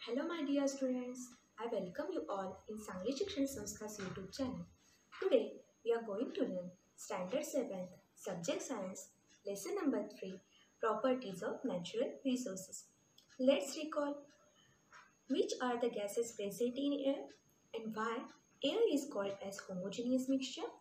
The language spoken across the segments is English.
Hello my dear students, I welcome you all in Sangli Shikshan Sanstha's YouTube channel. Today we are going to learn Standard 7th Subject Science Lesson number 3 Properties of Natural Resources. Let's recall which are the gases present in air and why air is called as homogeneous mixture.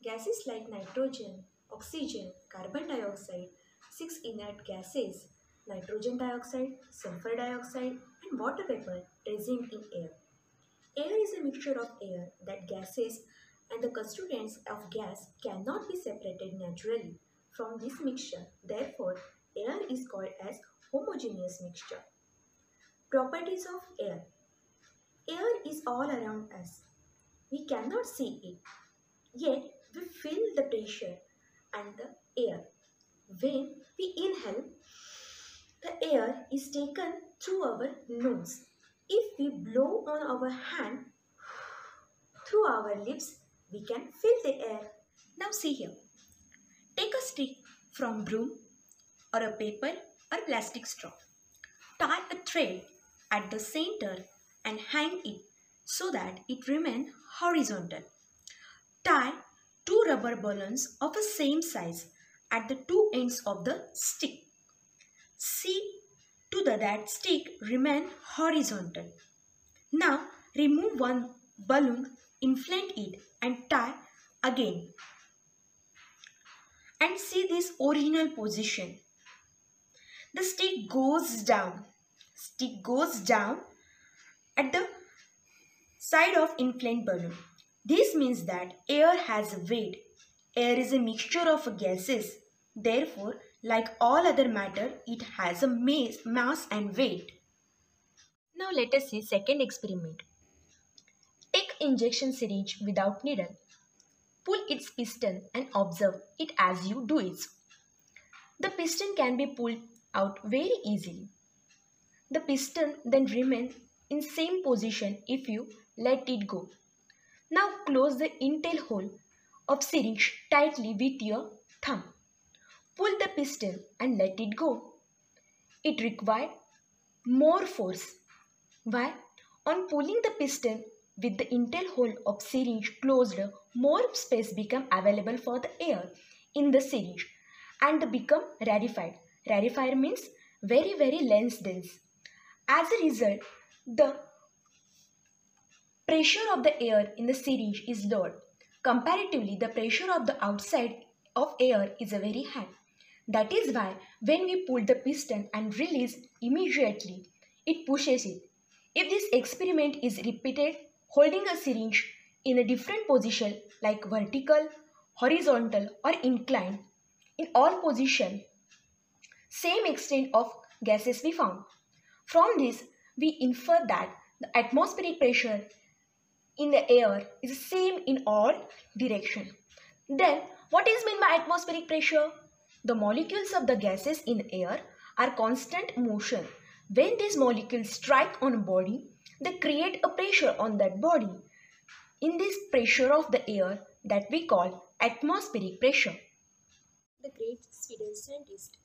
Gases like nitrogen, oxygen, carbon dioxide, 6 inert gases, nitrogen dioxide, sulfur dioxide, and water vapor present in air. Air is a mixture of air that gases and the constituents of gas cannot be separated naturally from this mixture. Therefore, air is called as homogeneous mixture. Properties of air. Air is all around us. We cannot see it, yet we feel the pressure and the air. When we inhale, the air is taken through our nose. If we blow on our hand through our lips, we can feel the air. Now see here. Take a stick from broom or a paper or plastic straw. Tie a thread at the center and hang it so that it remains horizontal. Tie two rubber balloons of the same size at the two ends of the stick. See to that stick remain horizontal. Now remove one balloon, inflate it and tie again. And see this original position. The stick goes down. Stick goes down at the side of inflated balloon. This means that air has weight. Air is a mixture of gases. Therefore, like all other matter, it has a mass and weight. Now let us see second experiment. Take injection syringe without needle. Pull its piston and observe it as you do it. The piston can be pulled out very easily. The piston then remains in same position if you let it go. Now close the intel hole of syringe tightly with your thumb. Pull the piston and let it go. It requires more force. Why? On pulling the piston with the intel hole of syringe closed, more space become available for the air in the syringe and become rarefied. Rarefied means very less dense. As a result, the pressure of the air in the syringe is lowered. Comparatively, the pressure of the outside of air is very high. That is why when we pull the piston and release immediately, it pushes it. If this experiment is repeated, holding a syringe in a different position like vertical, horizontal or inclined, in all positions, same extent of gases we found. From this, we infer that the atmospheric pressure in the air is same in all directions. Then, what is meant by atmospheric pressure? The molecules of the gases in air are constant motion. When these molecules strike on a body, they create a pressure on that body. In this pressure of the air that we call atmospheric pressure. The great Swedish scientist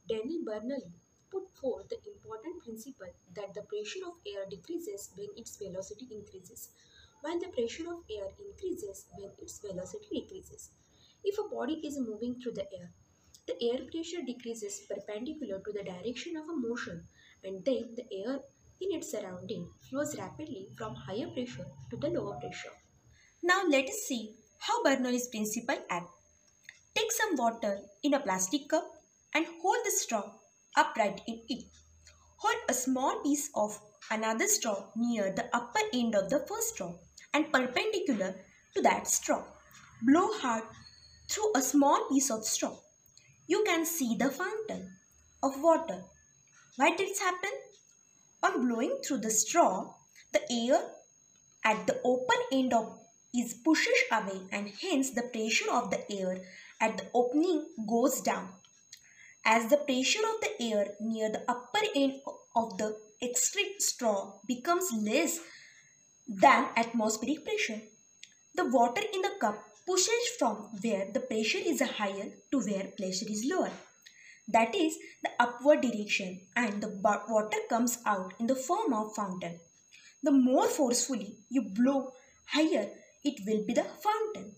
Daniel Bernoulli put forth the important principle that the pressure of air decreases when its velocity increases, while the pressure of air increases when its velocity decreases. If a body is moving through the air pressure decreases perpendicular to the direction of a motion, and then the air in its surrounding flows rapidly from higher pressure to the lower pressure. Now let us see how Bernoulli's principle acts. Take some water in a plastic cup and hold the straw upright in it. Hold a small piece of another straw near the upper end of the first straw and perpendicular to that straw. Blow hard through a small piece of straw. You can see the fountain of water. Why did it happen? On blowing through the straw, the air at the open end is pushed away and hence the pressure of the air at the opening goes down. As the pressure of the air near the upper end of the extreme straw becomes less than atmospheric pressure, the water in the cup pushes from where the pressure is higher to where pressure is lower. that is the upward direction, and the water comes out in the form of fountain. The more forcefully you blow higher, it will be the fountain.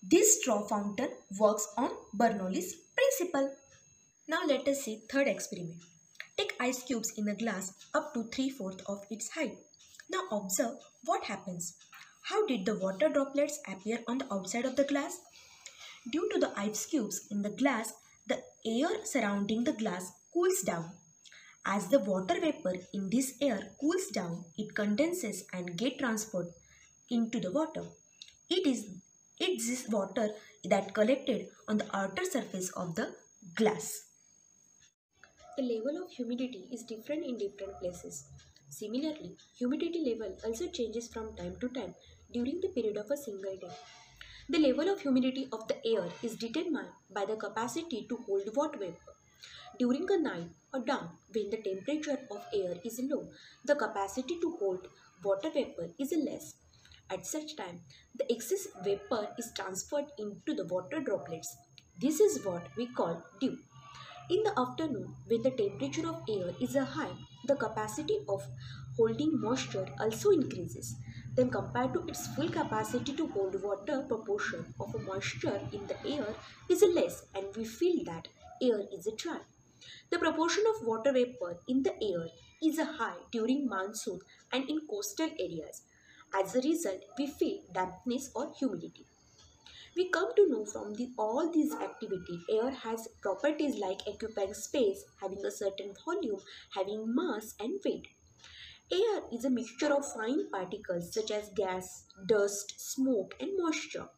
This straw fountain works on Bernoulli's principle. Now let us see third experiment. Take ice cubes in a glass up to 3/4 of its height. Now observe what happens. How did the water droplets appear on the outside of the glass? Due to the ice cubes in the glass, the air surrounding the glass cools down. As the water vapor in this air cools down, it condenses and gets transferred into the water. It is this water that collected on the outer surface of the glass. The level of humidity is different in different places. Similarly, humidity level also changes from time to time during the period of a single day. The level of humidity of the air is determined by the capacity to hold water vapor. During a night or dawn, when the temperature of air is low, the capacity to hold water vapor is less. At such time, the excess vapor is transferred into the water droplets. This is what we call dew. In the afternoon, when the temperature of air is high, the capacity of holding moisture also increases. Then compared to its full capacity to hold water, proportion of moisture in the air is less, and we feel that air is dry. The proportion of water vapor in the air is high during monsoon and in coastal areas. As a result, we feel dampness or humidity. We come to know from all these activity, air has properties like occupying space, having a certain volume, having mass and weight. Air is a mixture of fine particles such as gas, dust, smoke and moisture.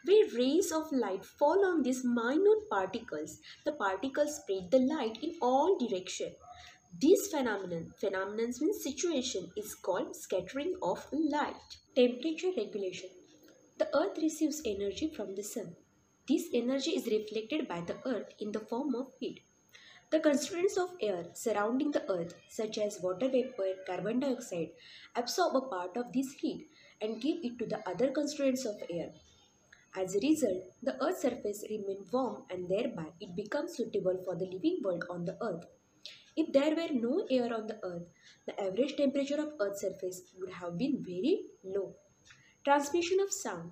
When rays of light fall on these minute particles, the particles spread the light in all directions. This phenomenon means situation is called scattering of light. Temperature regulation. The earth receives energy from the sun. This energy is reflected by the earth in the form of heat. The constituents of air surrounding the earth, such as water vapor, carbon dioxide, absorb a part of this heat and give it to the other constituents of air. As a result, the earth's surface remains warm and thereby it becomes suitable for the living world on the earth. If there were no air on the earth, the average temperature of earth's surface would have been very low. Transmission of sound.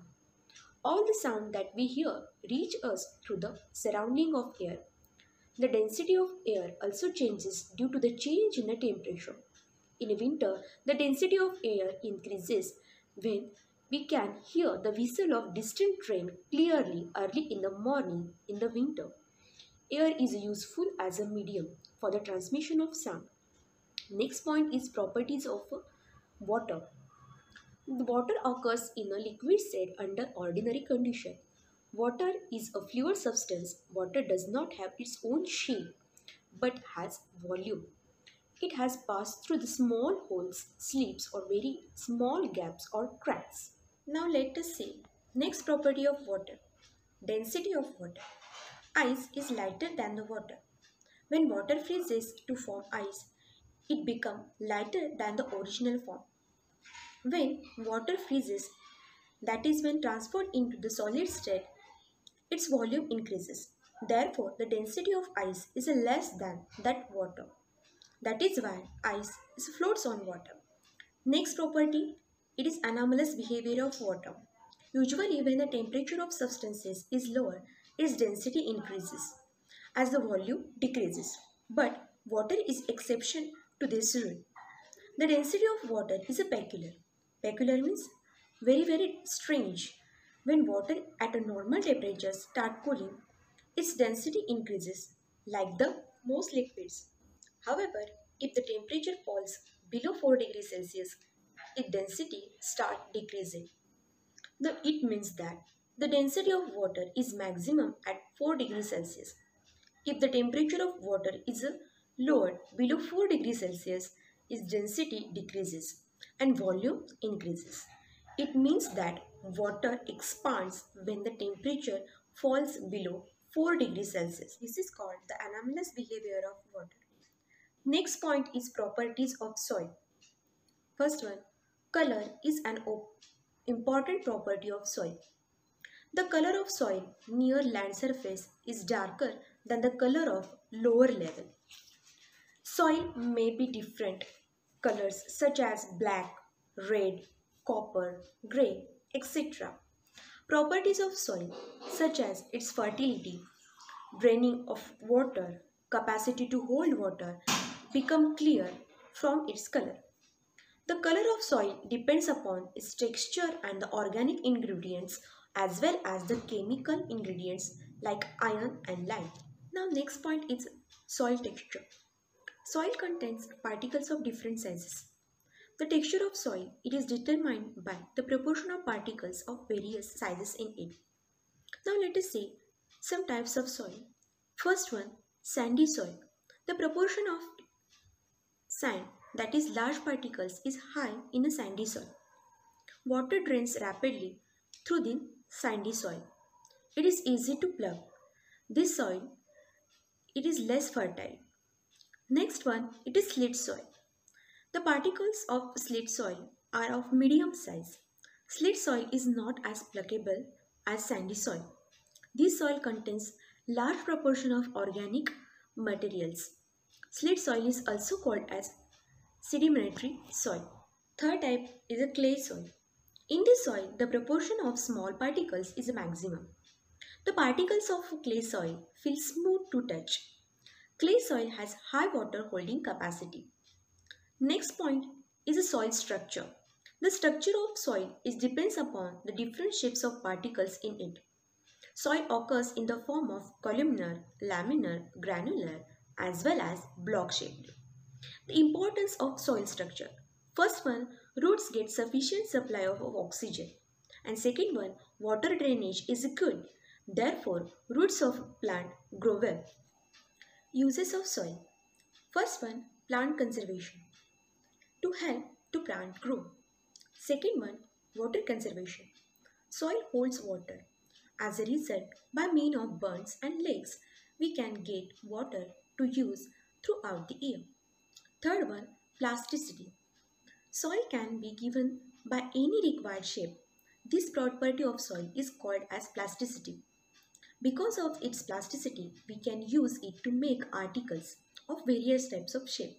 All the sound that we hear reach us through the surrounding of air. The density of air also changes due to the change in the temperature. In winter, the density of air increases when we can hear the whistle of distant train clearly early in the morning in the winter. Air is useful as a medium for the transmission of sound. Next point is properties of water. The water occurs in a liquid state under ordinary condition. Water is a fluid substance. Water does not have its own shape but has volume. It has passed through the small holes, slips or very small gaps or cracks. Now let us see next property of water. Density of water. Ice is lighter than the water. When water freezes to form ice, it becomes lighter than the original form. When water freezes, that is when transferred into the solid state, its volume increases. Therefore, the density of ice is less than that water. That is why ice floats on water. Next property, it is anomalous behavior of water. Usually, when the temperature of substances is lower, its density increases as the volume decreases. But water is exception to this rule. The density of water is a peculiar. Peculiar means very strange. When water at a normal temperature start cooling, its density increases like the most liquids. However, if the temperature falls below 4 degrees Celsius, its density start decreasing. It means that the density of water is maximum at 4 degrees Celsius. If the temperature of water is lowered below 4 degrees Celsius, its density decreases and volume increases. It means that water expands when the temperature falls below 4 degrees Celsius. This is called the anomalous behavior of water. Next point is properties of soil. First one, color is an important property of soil. The color of soil near land surface is darker than the color of lower level. Soil may be different colors such as black, red, copper, grey, etc. Properties of soil such as its fertility, draining of water, capacity to hold water become clear from its color. The color of soil depends upon its texture and the organic ingredients as well as the chemical ingredients like iron and lime. Now next point is soil texture. Soil contains particles of different sizes. The texture of soil, it is determined by the proportion of particles of various sizes in it. Now let us see some types of soil. First one, sandy soil. The proportion of sand, that is large particles, is high in a sandy soil. Water drains rapidly through the sandy soil. It is easy to plough. This soil, it is less fertile. Next one, it is slate soil. The particles of slate soil are of medium size. Slate soil is not as pluckable as sandy soil. This soil contains large proportion of organic materials. Slate soil is also called as sedimentary soil. Third type is a clay soil. In this soil, the proportion of small particles is a maximum. The particles of clay soil feel smooth to touch. Clay soil has high water holding capacity. Next point is the soil structure. The structure of soil depends upon the different shapes of particles in it. Soil occurs in the form of columnar, laminar, granular as well as block shaped. The importance of soil structure. First one, roots get sufficient supply of oxygen. And second one, water drainage is good. Therefore, roots of plant grow well. Uses of soil. First one, plant conservation. To help to plant grow. Second one, water conservation. Soil holds water. As a result, by means of burns and lakes, we can get water to use throughout the year. Third one, plasticity. Soil can be given by any required shape. This property of soil is called as plasticity. Because of its plasticity, we can use it to make articles of various types of shape.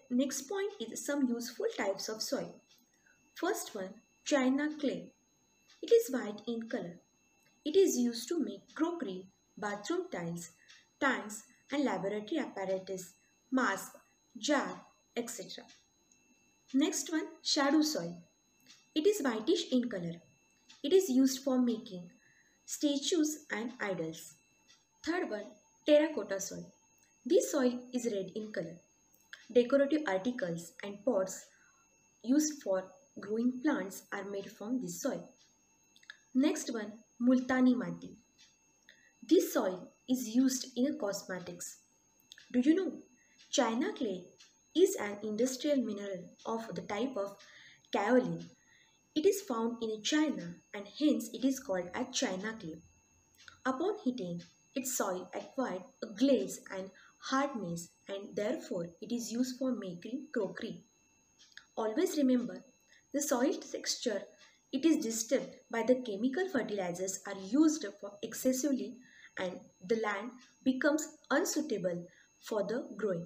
Next point is some useful types of soil. First one, China clay. It is white in color. It is used to make crockery, bathroom tiles, tanks and laboratory apparatus, mask, jar, etc. Next one, shadow soil. It is whitish in color. It is used for making statues and idols. Third one, terracotta soil. This soil is red in color. Decorative articles and pots used for growing plants are made from this soil. Next one, multani mati. This soil is used in cosmetics. Do you know? China clay is an industrial mineral of the type of kaolin. It is found in China and hence it is called as China clay. Upon heating, its soil acquired a glaze and hardness and therefore it is used for making crockery. Always remember, the soil texture, it is disturbed by the chemical fertilizers are used for excessively and the land becomes unsuitable for the growing.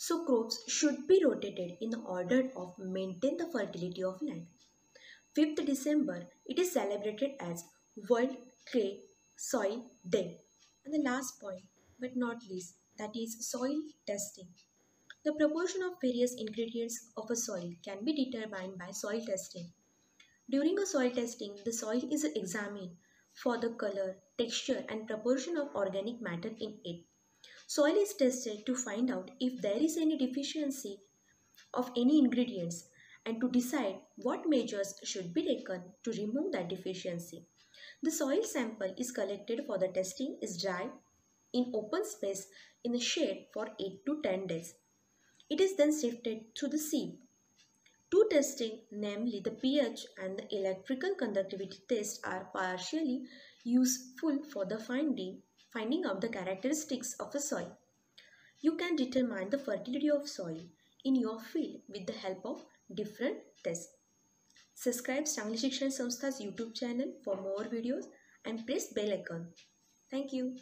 So crops should be rotated in order of maintain the fertility of land. 5th December, it is celebrated as World Clay Soil Day. And the last point, but not least, that is soil testing. The proportion of various ingredients of a soil can be determined by soil testing. During a soil testing, the soil is examined for the color, texture and proportion of organic matter in it. Soil is tested to find out if there is any deficiency of any ingredients and to decide what measures should be taken to remove that deficiency. The soil sample is collected for the testing is dried in open space in the shade for 8 to 10 days. It is then sifted through the sieve. Two testing, namely the pH and the electrical conductivity test, are partially useful for the finding out the characteristics of a soil. You can determine the fertility of soil in your field with the help of different tests. Subscribe Sangli Shikshan Sanstha's YouTube channel for more videos and press bell icon. Thank you.